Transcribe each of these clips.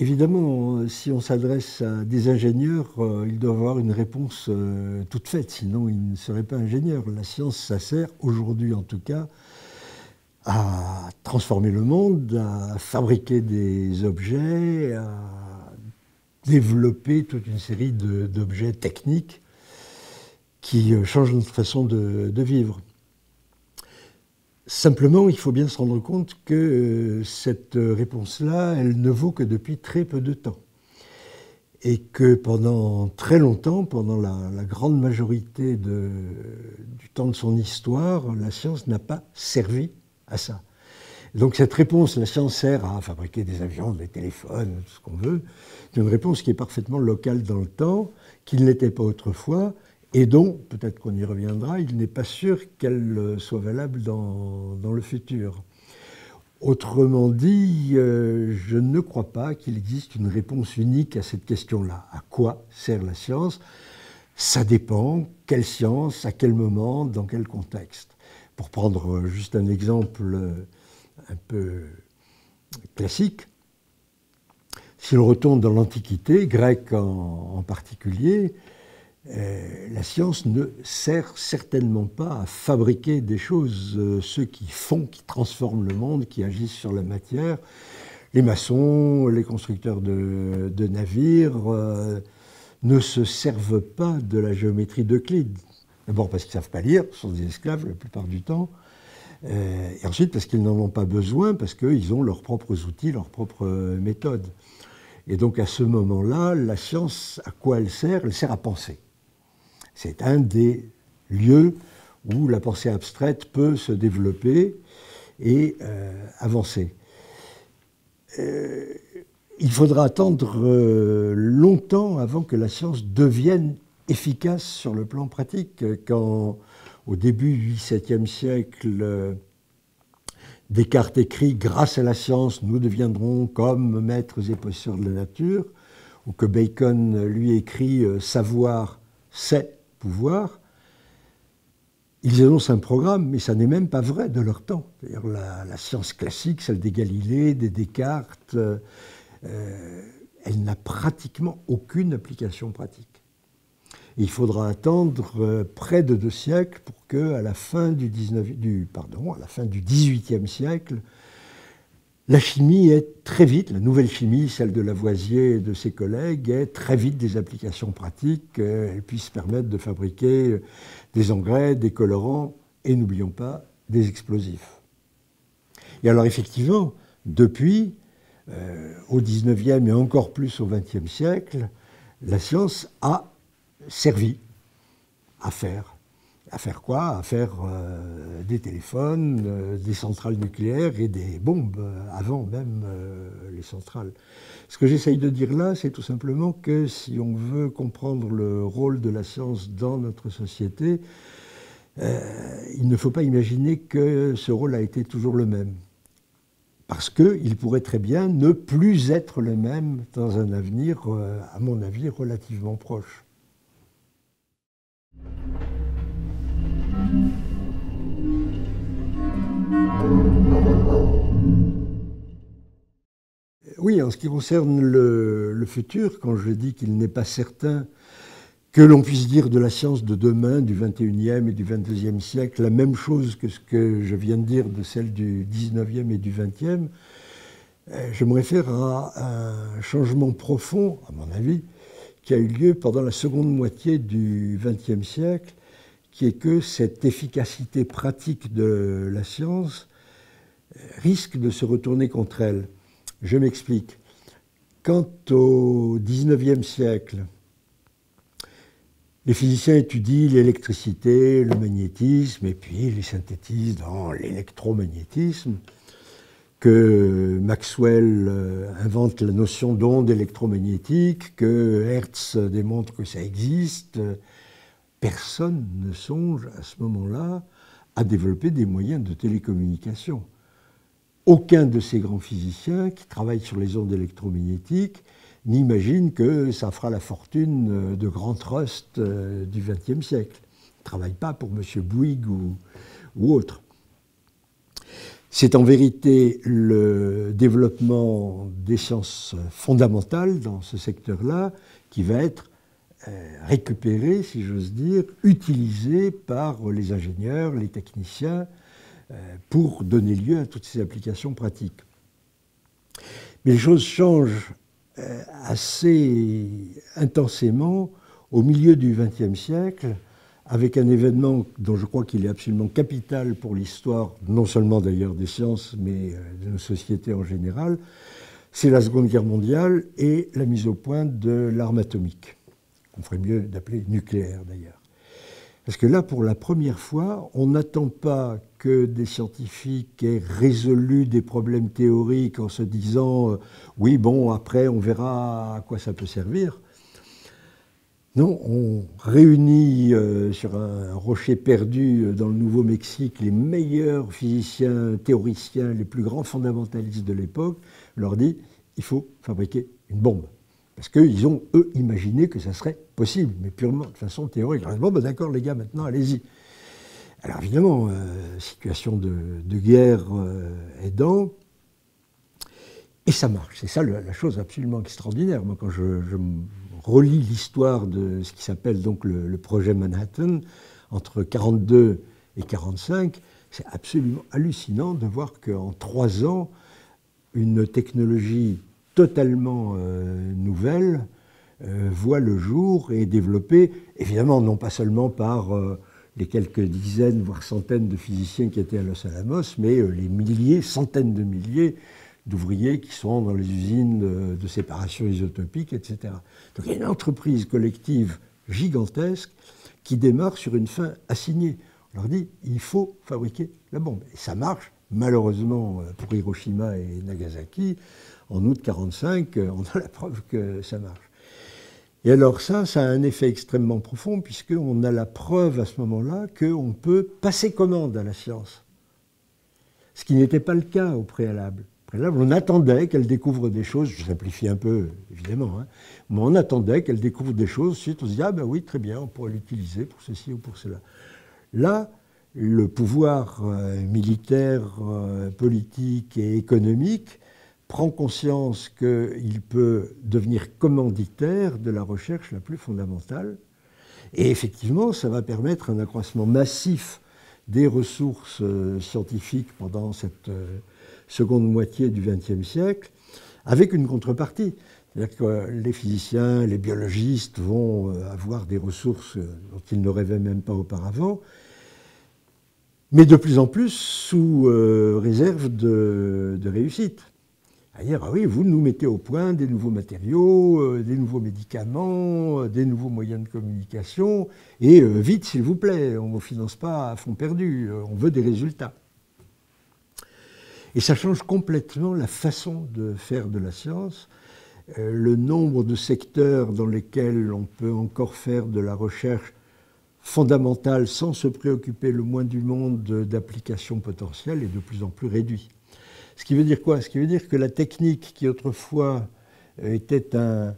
Évidemment, si on s'adresse à des ingénieurs, ils doivent avoir une réponse toute faite, sinon ils ne seraient pas ingénieurs. La science, ça sert, aujourd'hui en tout cas, à transformer le monde, à fabriquer des objets, à développer toute une série d'objets techniques qui changent notre façon de vivre. Simplement, il faut bien se rendre compte que cette réponse-là, elle ne vaut que depuis très peu de temps. Et que pendant très longtemps, pendant la grande majorité du temps de son histoire, la science n'a pas servi à ça. Donc cette réponse, la science sert à fabriquer des avions, des téléphones, tout ce qu'on veut, c'est une réponse qui est parfaitement locale dans le temps, qui ne l'était pas autrefois, et dont, peut-être qu'on y reviendra, il n'est pas sûr qu'elle soit valable dans le futur. Autrement dit, je ne crois pas qu'il existe une réponse unique à cette question-là. À quoi sert la science? Ça dépend, quelle science, à quel moment, dans quel contexte. Pour prendre juste un exemple un peu classique, si l'on retourne dans l'Antiquité, grecque en particulier, la science ne sert certainement pas à fabriquer des choses. Ceux qui font, qui transforment le monde, qui agissent sur la matière, les maçons, les constructeurs de navires, ne se servent pas de la géométrie d'Euclide. D'abord parce qu'ils ne savent pas lire, ce sont des esclaves la plupart du temps, et ensuite parce qu'ils n'en ont pas besoin, parce qu'ils ont leurs propres outils, leurs propres méthodes. Et donc à ce moment-là, la science, à quoi elle sert? Elle sert à penser. C'est un des lieux où la pensée abstraite peut se développer et avancer. Il faudra attendre longtemps avant que la science devienne efficace sur le plan pratique. Quand, au début du XVIIe siècle, Descartes écrit « Grâce à la science, nous deviendrons comme maîtres et possesseurs de la nature », ou que Bacon, lui, écrit « Savoir, c'est pouvoir », ils annoncent un programme, mais ça n'est même pas vrai de leur temps. C'est-à-dire la science classique, celle des Galilée, des Descartes, elle n'a pratiquement aucune application pratique. Et il faudra attendre près de 2 siècles pour qu'à la fin du XVIIIe siècle, la chimie ait très vite, la nouvelle chimie, celle de Lavoisier et de ses collègues, ait très vite des applications pratiques, elle puisse permettre de fabriquer des engrais, des colorants et, n'oublions pas, des explosifs. Et alors effectivement, depuis, au XIXe et encore plus au XXe siècle, la science a servi à faire. À faire quoi? À faire des téléphones, des centrales nucléaires et des bombes, avant même les centrales. Ce que j'essaye de dire là, c'est tout simplement que si on veut comprendre le rôle de la science dans notre société, il ne faut pas imaginer que ce rôle a été toujours le même. Parce qu'il pourrait très bien ne plus être le même dans un avenir, à mon avis, relativement proche. Oui, en ce qui concerne le futur, quand je dis qu'il n'est pas certain que l'on puisse dire de la science de demain, du XXIe et du XXIe siècle, la même chose que ce que je viens de dire de celle du XIXe et du XXe, je me réfère à un changement profond, à mon avis, qui a eu lieu pendant la seconde moitié du XXe siècle, qui est que cette efficacité pratique de la science risque de se retourner contre elle. Je m'explique. Quant au XIXe siècle, les physiciens étudient l'électricité, le magnétisme, et puis les synthétisent dans l'électromagnétisme, que Maxwell invente la notion d'onde électromagnétique, que Hertz démontre que ça existe. Personne ne songe à ce moment-là à développer des moyens de télécommunication. Aucun de ces grands physiciens qui travaillent sur les ondes électromagnétiques n'imagine que ça fera la fortune de grands trusts du XXe siècle. Ils ne travaillent pas pour M. Bouygues ou autre. C'est en vérité le développement des sciences fondamentales dans ce secteur-là qui va être récupéré, si j'ose dire, utilisé par les ingénieurs, les techniciens, pour donner lieu à toutes ces applications pratiques. Mais les choses changent assez intensément au milieu du XXe siècle, avec un événement dont je crois qu'il est absolument capital pour l'histoire, non seulement d'ailleurs des sciences, mais de nos sociétés en général, c'est la Seconde Guerre mondiale et la mise au point de l'arme atomique, qu'on ferait mieux d'appeler nucléaire d'ailleurs. Parce que là, pour la première fois, on n'attend pas que des scientifiques aient résolu des problèmes théoriques en se disant oui, bon, après, on verra à quoi ça peut servir. Non, on réunit sur un rocher perdu dans le Nouveau-Mexique les meilleurs physiciens, théoriciens, les plus grands fondamentalistes de l'époque, leur dit il faut fabriquer une bombe. Parce qu'ils ont, eux, imaginé que ça serait possible, mais purement de façon théorique. Bon, ben d'accord, les gars, maintenant, allez-y. Alors évidemment, situation de guerre aidant, et ça marche. C'est ça la chose absolument extraordinaire. Moi, quand je relis l'histoire de ce qui s'appelle donc le projet Manhattan, entre 1942 et 1945, c'est absolument hallucinant de voir qu'en 3 ans, une technologie totalement nouvelle voit le jour et est développée, évidemment non pas seulement par les quelques dizaines, voire centaines de physiciens qui étaient à Los Alamos, mais les milliers, centaines de milliers d'ouvriers qui sont dans les usines de séparation isotopique, etc. Donc il y a une entreprise collective gigantesque qui démarre sur une fin assignée. On leur dit, il faut fabriquer la bombe. Et ça marche, malheureusement, pour Hiroshima et Nagasaki. En août 1945, on a la preuve que ça marche. Et alors ça a un effet extrêmement profond, puisqu'on a la preuve à ce moment-là qu'on peut passer commande à la science. Ce qui n'était pas le cas au préalable. On attendait qu'elle découvre des choses, je simplifie un peu évidemment, hein, mais on attendait qu'elle découvre des choses, ensuite on se dit ah ben oui très bien, on pourrait l'utiliser pour ceci ou pour cela. Là, le pouvoir militaire, politique et économique prend conscience qu'il peut devenir commanditaire de la recherche la plus fondamentale, et effectivement ça va permettre un accroissement massif des ressources scientifiques pendant cette seconde moitié du XXe siècle, avec une contrepartie. C'est-à-dire que les physiciens, les biologistes vont avoir des ressources dont ils ne rêvaient même pas auparavant, mais de plus en plus sous réserve de réussite. C'est-à-dire, ah oui, vous nous mettez au point des nouveaux matériaux, des nouveaux médicaments, des nouveaux moyens de communication, et vite, s'il vous plaît, on ne vous finance pas à fond perdu, on veut des résultats. Et ça change complètement la façon de faire de la science. Le nombre de secteurs dans lesquels on peut encore faire de la recherche fondamentale sans se préoccuper le moins du monde d'applications potentielles est de plus en plus réduit. Ce qui veut dire quoi? Ce qui veut dire que la technique qui autrefois était un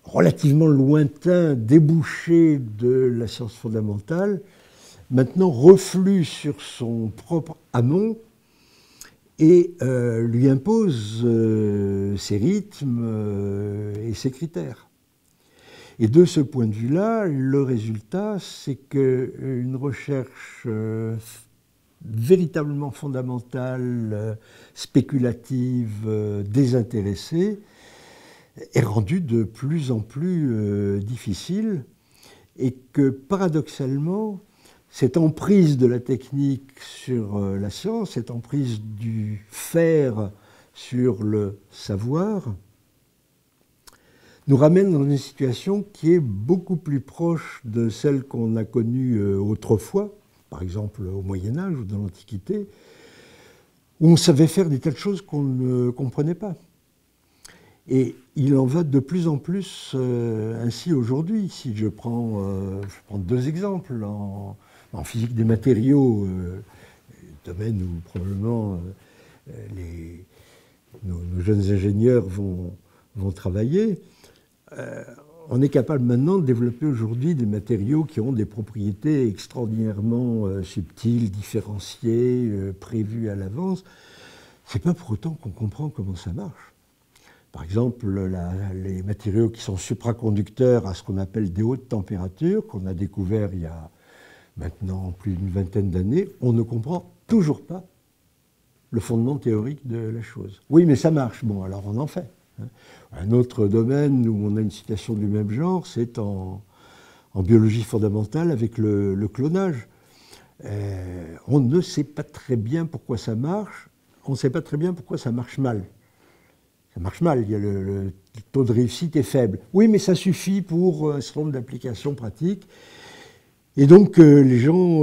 relativement lointain débouché de la science fondamentale, maintenant reflue sur son propre amont et lui impose ses rythmes et ses critères. Et de ce point de vue-là, le résultat, c'est qu'une recherche véritablement fondamentale, spéculative, désintéressée, est rendue de plus en plus difficile, et que paradoxalement, cette emprise de la technique sur la science, cette emprise du faire sur le savoir, nous ramène dans une situation qui est beaucoup plus proche de celle qu'on a connue autrefois, par exemple au Moyen-Âge ou dans l'Antiquité, où on savait faire des tas de choses qu'on ne comprenait pas. Et il en va de plus en plus ainsi aujourd'hui. Si je prends 2 exemples. En physique des matériaux, domaine où probablement nos jeunes ingénieurs vont travailler, on est capable maintenant de développer aujourd'hui des matériaux qui ont des propriétés extraordinairement subtiles, différenciées, prévues à l'avance. Ce n'est pas pour autant qu'on comprend comment ça marche. Par exemple, les matériaux qui sont supraconducteurs à ce qu'on appelle des hautes températures, qu'on a découvert il y a maintenant plus d'une vingtaine d'années, on ne comprend toujours pas le fondement théorique de la chose. Oui, mais ça marche. Bon, alors on en fait. Un autre domaine où on a une situation du même genre, c'est en biologie fondamentale avec le clonage. On ne sait pas très bien pourquoi ça marche, on ne sait pas très bien pourquoi ça marche mal. Ça marche mal, le taux de réussite est faible. Oui, mais ça suffit pour un certain nombre d'applications pratiques. Et donc, les gens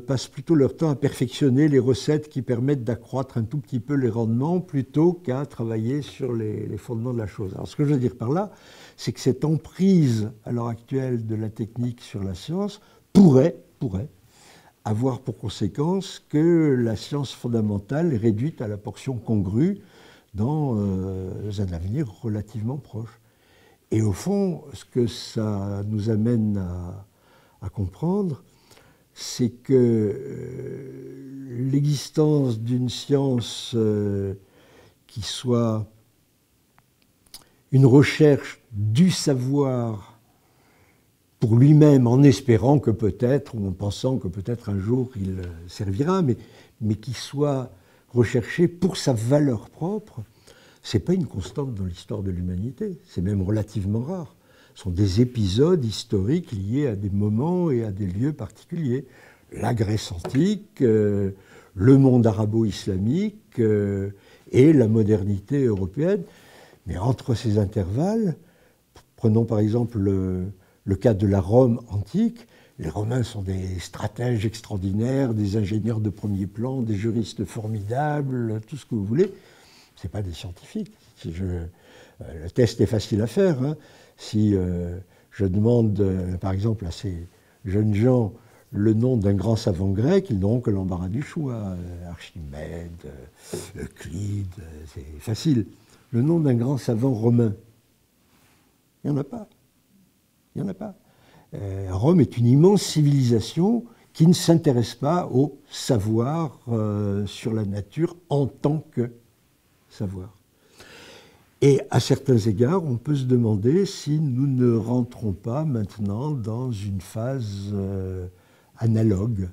passent plutôt leur temps à perfectionner les recettes qui permettent d'accroître un tout petit peu les rendements plutôt qu'à travailler sur les fondements de la chose. Alors, ce que je veux dire par là, c'est que cette emprise à l'heure actuelle de la technique sur la science pourrait avoir pour conséquence que la science fondamentale est réduite à la portion congrue dans un avenir relativement proche. Et au fond, ce que ça nous amène à comprendre, c'est que l'existence d'une science qui soit une recherche du savoir pour lui-même, en espérant que peut-être, ou en pensant que peut-être un jour il servira, mais qui soit recherché pour sa valeur propre, ce n'est pas une constante dans l'histoire de l'humanité, c'est même relativement rare. Ce sont des épisodes historiques liés à des moments et à des lieux particuliers. La Grèce antique, le monde arabo-islamique et la modernité européenne. Mais entre ces intervalles, prenons par exemple le cas de la Rome antique, les Romains sont des stratèges extraordinaires, des ingénieurs de premier plan, des juristes formidables, tout ce que vous voulez. Ce n'est pas des scientifiques. Le test est facile à faire. Hein. Si je demande, par exemple, à ces jeunes gens le nom d'un grand savant grec, ils n'auront que l'embarras du choix. Archimède, Euclide, c'est facile. Le nom d'un grand savant romain, il n'y en a pas. Il n'y en a pas. Rome est une immense civilisation qui ne s'intéresse pas au savoir sur la nature en tant que savoir. Et à certains égards, on peut se demander si nous ne rentrons pas maintenant dans une phase analogue,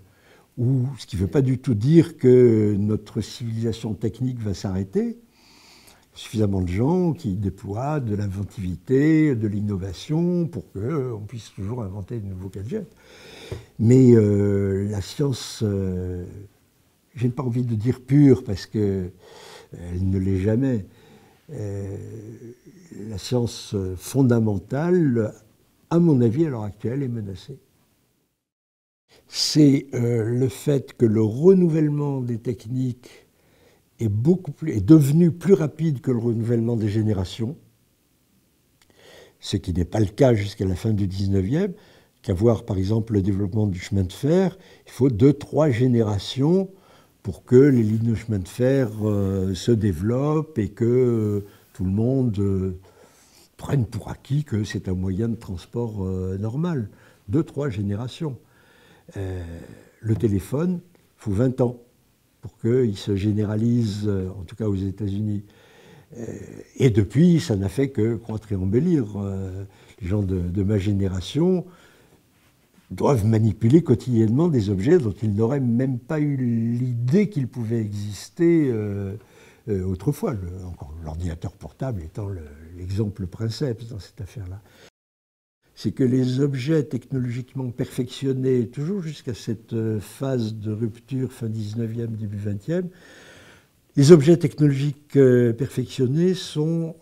où, ce qui ne veut pas du tout dire que notre civilisation technique va s'arrêter. Suffisamment de gens qui déploient de l'inventivité, de l'innovation pour qu'on puisse toujours inventer de nouveaux gadgets. Mais la science, je n'ai pas envie de dire pure parce qu'elle ne l'est jamais. La science fondamentale, à mon avis, à l'heure actuelle, est menacée. C'est le fait que le renouvellement des techniques est devenu plus rapide que le renouvellement des générations, ce qui n'est pas le cas jusqu'à la fin du 19e, qu'à voir par exemple le développement du chemin de fer, il faut 2-3 générations pour que les lignes de chemin de fer se développent et que tout le monde prenne pour acquis que c'est un moyen de transport normal. 2-3 générations. Le téléphone, il faut 20 ans pour qu'il se généralise, en tout cas aux États-Unis. Et depuis, ça n'a fait que croître et embellir. Les gens de ma génération doivent manipuler quotidiennement des objets dont ils n'auraient même pas eu l'idée qu'ils pouvaient exister autrefois. L'ordinateur portable étant l'exemple princeps dans cette affaire-là. C'est que les objets technologiquement perfectionnés, toujours jusqu'à cette phase de rupture fin 19e, début 20e, les objets technologiques perfectionnés sont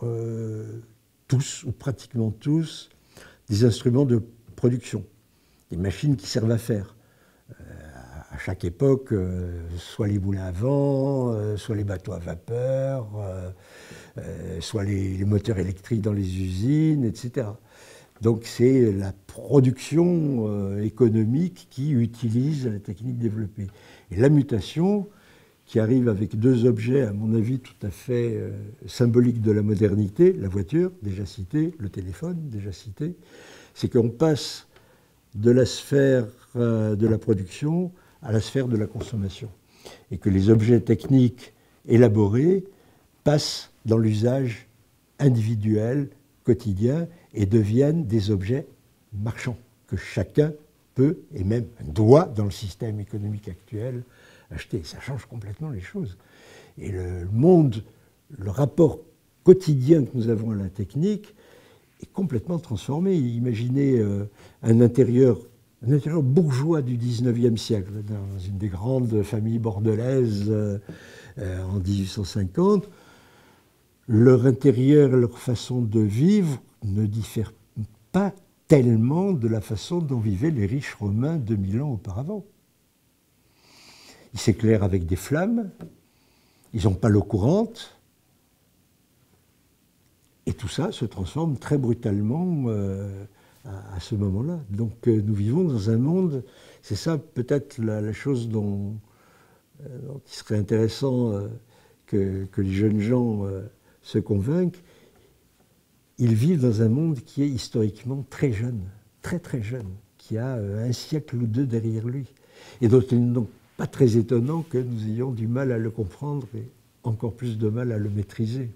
tous, ou pratiquement tous, des instruments de production, des machines qui servent à faire. À chaque époque, soit les moulins à vent, soit les bateaux à vapeur, soit les moteurs électriques dans les usines, etc. Donc c'est la production économique qui utilise la technique développée. Et la mutation qui arrive avec deux objets, à mon avis, tout à fait symboliques de la modernité, la voiture, déjà citée, le téléphone, déjà cité, c'est qu'on passe de la sphère de la production à la sphère de la consommation. Et que les objets techniques élaborés passent dans l'usage individuel, quotidien, et deviennent des objets marchands, que chacun peut et même doit, dans le système économique actuel, acheter. Ça change complètement les choses. Et le monde, le rapport quotidien que nous avons à la technique est complètement transformé. Imaginez un intérieur bourgeois du 19e siècle, dans une des grandes familles bordelaises en 1850. Leur intérieur, leur façon de vivre ne diffère pas tellement de la façon dont vivaient les riches romains 2000 ans auparavant. Ils s'éclairent avec des flammes, ils n'ont pas l'eau courante, et tout ça se transforme très brutalement à ce moment-là. Donc nous vivons dans un monde, c'est ça peut-être la chose dont il serait intéressant que les jeunes gens se convainquent. Ils vivent dans un monde qui est historiquement très jeune, très très jeune, qui a un siècle ou deux derrière lui, et dont il n'est donc pas très étonnant que nous ayons du mal à le comprendre et encore plus de mal à le maîtriser.